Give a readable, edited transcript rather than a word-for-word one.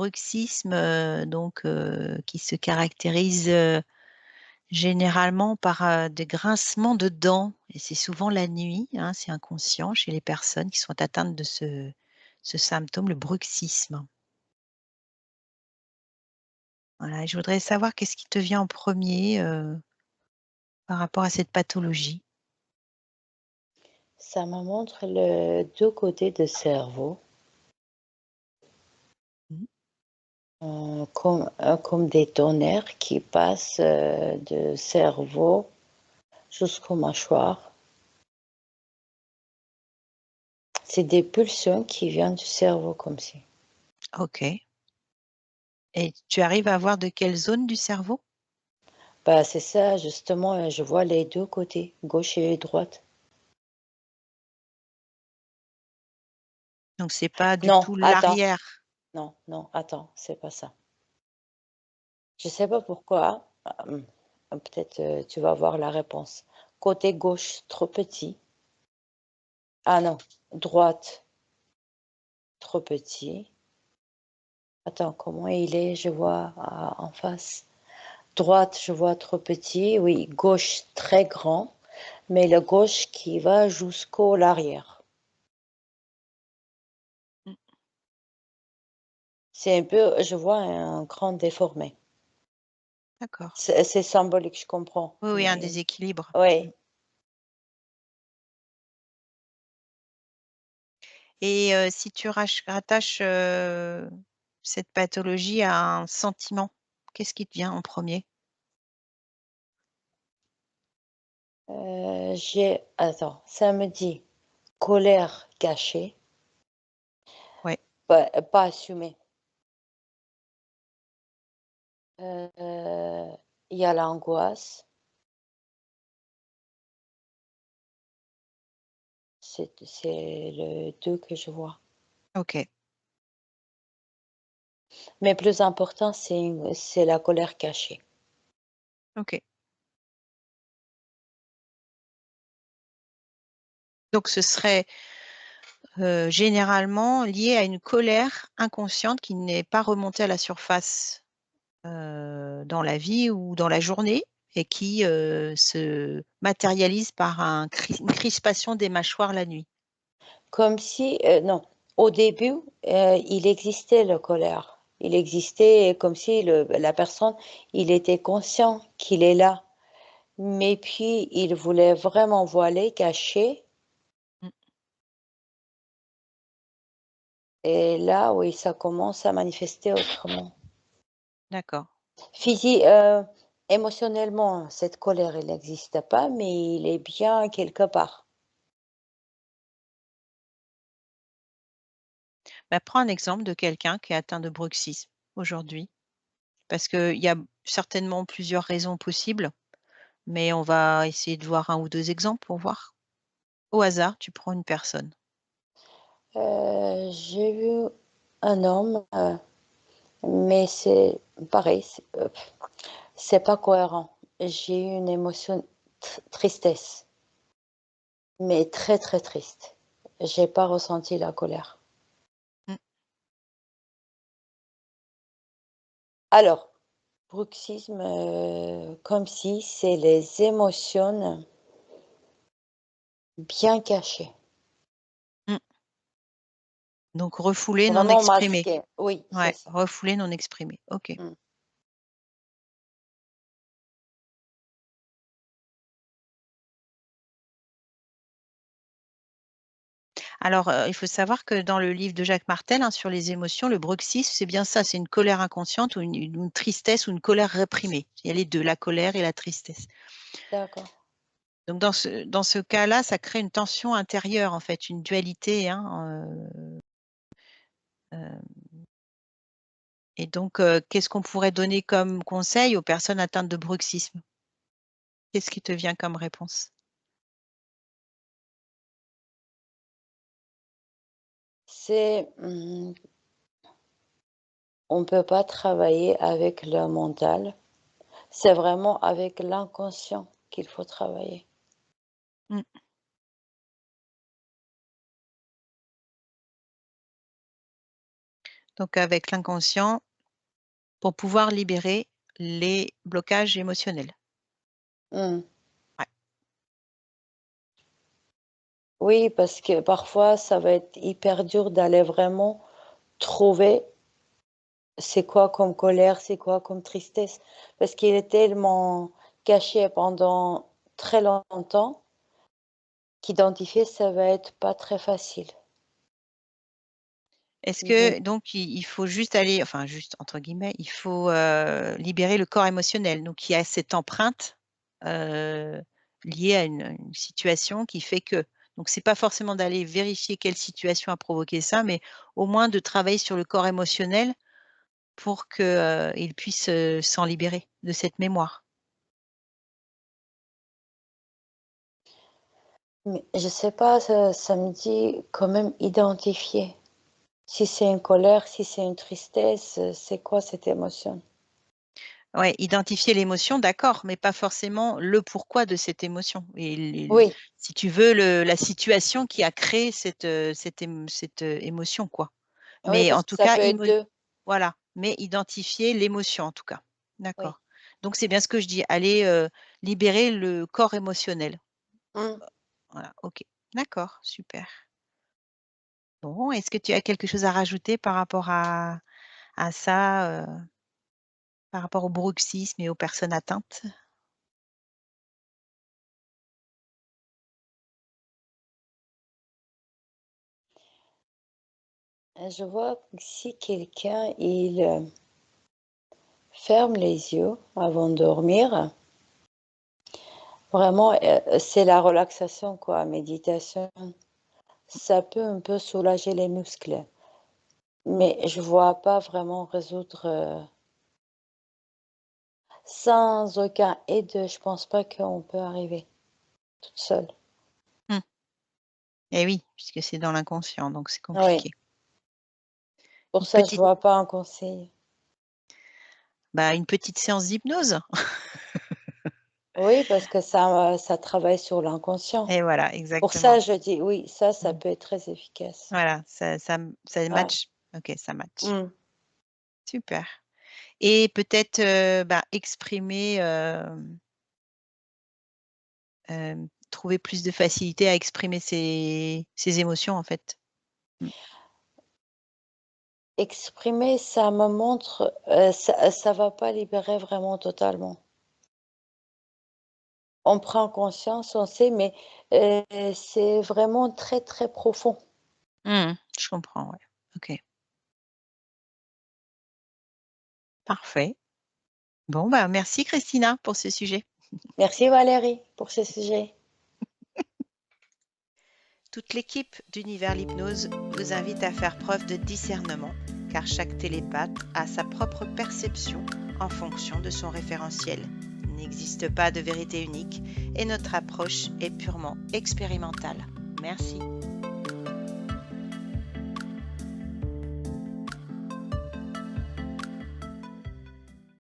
bruxisme qui se caractérise généralement par des grincements de dents. Et c'est souvent la nuit, hein, c'est inconscient chez les personnes qui sont atteintes de ce symptôme, le bruxisme. Voilà, et je voudrais savoir qu'est-ce qui te vient en premier par rapport à cette pathologie. Ça me montre le 2 côtés de cerveau, Mhm. comme des tonnerres qui passent, de cerveau jusqu'aux mâchoires. C'est des pulsions qui viennent du cerveau comme si. Ok. Et tu arrives à voir de quelle zone du cerveau? Bah, c'est ça justement, je vois les 2 côtés, gauche et droite. Donc c'est pas du Non, tout attends, l'arrière. non, non, attends, c'est pas ça. Je sais pas pourquoi, peut-être, tu vas voir la réponse. Côté gauche, trop petit. Ah non, droite, trop petit. Attends, comment il est? Je vois, en face. Droite, je vois trop petit. Oui, gauche, très grand, mais le gauche qui va jusqu'au l'arrière. Mm. C'est un peu je vois un grand déformé. D'accord. C'est symbolique, je comprends, Oui, oui, un mais déséquilibre. Mm. oui. Et si tu rattaches cette pathologie à un sentiment, qu'est-ce qui te vient en premier? J'ai attends, ça me dit colère cachée, Ouais, pas assumée. Il y a l'angoisse, c'est le 2 que je vois. ok, Mais plus important, c'est la colère cachée. ok. Donc ce serait généralement lié à une colère inconsciente qui n'est pas remontée à la surface dans la vie ou dans la journée et qui se matérialise par une crispation des mâchoires la nuit. Comme si, non, au début, il existait la colère. Il existait comme si la personne, il était conscient qu'il est là, mais puis il voulait vraiment voiler, cacher Mm. et là, oui, ça commence à manifester autrement. D'accord. Émotionnellement, cette colère, elle n'existe pas, mais il est bien quelque part. Bah, prends un exemple de quelqu'un qui est atteint de bruxisme aujourd'hui, parce qu'il y a certainement plusieurs raisons possibles, mais on va essayer de voir un ou deux exemples pour voir. Au hasard, tu prends une personne. J'ai vu un homme, mais c'est pareil, c'est pas cohérent. J'ai eu une émotion tristesse, mais très, très triste. J'ai pas ressenti la colère. Mm. Alors, bruxisme, comme si c'est les émotions bien cachées, Mm. Donc refoulé, non vraiment exprimé. masquées. Oui, c'est Ouais, ça. refoulé, non exprimé. Ok. Mmh. Alors, il faut savoir que dans le livre de Jacques Martel, hein, sur les émotions, le bruxisme, c'est bien ça, c'est une colère inconsciente ou une tristesse ou une colère réprimée. Il y a les deux, la colère et la tristesse. D'accord. Donc, dans ce cas-là, ça crée une tension intérieure, en fait, une dualité, hein, euh, et donc, qu'est-ce qu'on pourrait donner comme conseil aux personnes atteintes de bruxisme? Qu'est-ce qui te vient comme réponse? C'est, on peut pas travailler avec le mental. C'est vraiment avec l'inconscient qu'il faut travailler. Mm. Donc avec l'inconscient, pour pouvoir libérer les blocages émotionnels. Mmh. Ouais. Oui, parce que parfois, ça va être hyper dur d'aller vraiment trouver c'est quoi comme colère, c'est quoi comme tristesse, parce qu'il est tellement caché pendant très longtemps qu'identifier, ça va être pas très facile. Est-ce Mmh. que donc il faut juste aller enfin «juste» entre guillemets, il faut, libérer le corps émotionnel. Donc il y a cette empreinte, heu, liée à une situation qui fait que. Donc c'est pas forcément d'aller vérifier quelle situation a provoqué ça, mais au moins de travailler sur le corps émotionnel pour que, il puisse, s'en libérer de cette mémoire. Mais je sais pas, ça me dit quand même identifier. Si c'est une colère, si c'est une tristesse, c'est quoi cette émotion? Ouais, identifier l'émotion, d'accord, mais pas forcément le pourquoi de cette émotion et les Oui, si tu veux la situation qui a créé cette émotion, quoi. oui, Mais parce en que tout ça cas, peut être 2. voilà, mais identifier l'émotion, en tout cas. Oui. D'accord. Donc c'est bien ce que je dis, aller, libérer le corps émotionnel. Mmh. Voilà, OK. D'accord, super. Bon, est-ce que tu as quelque chose à rajouter par rapport à ça, par rapport au bruxisme et aux personnes atteintes? Je vois que si quelqu'un, ferme les yeux avant de dormir, vraiment, c'est la relaxation quoi, méditation, ça peut un peu soulager les muscles, mais je vois pas vraiment résoudre, sans aucun aide, je pense pas qu'on peut arriver toute seule. Mmh. Et oui, puisque c'est dans l'inconscient, donc c'est Oui, compliqué. pour Une ça je petite vois pas un conseil. une petite séance d'hypnose Oui, parce que ça travaille sur l'inconscient. et voilà, Pour ça, exactement. je dis oui, ça Mmh. peut être très efficace. Voilà, ça Ouais. match? OK, ça match. Mmh. Super et peut-être, exprimer, trouver plus de facilité à exprimer ses émotions, en fait. Mmh. Exprimer, ça me montre, ça va pas libérer vraiment totalement. On prend conscience, on sait, mais c'est vraiment très, très profond. Mmh. Je comprends, ouais. OK, parfait. Bon, merci Christina pour ce sujet. Merci Valérie pour ce sujet. Toute l'équipe d'Univers l'hypnose vous invite à faire preuve de discernement, car chaque télépathe a sa propre perception en fonction de son référentiel. Il n'existe pas de vérité unique et notre approche est purement expérimentale. Merci.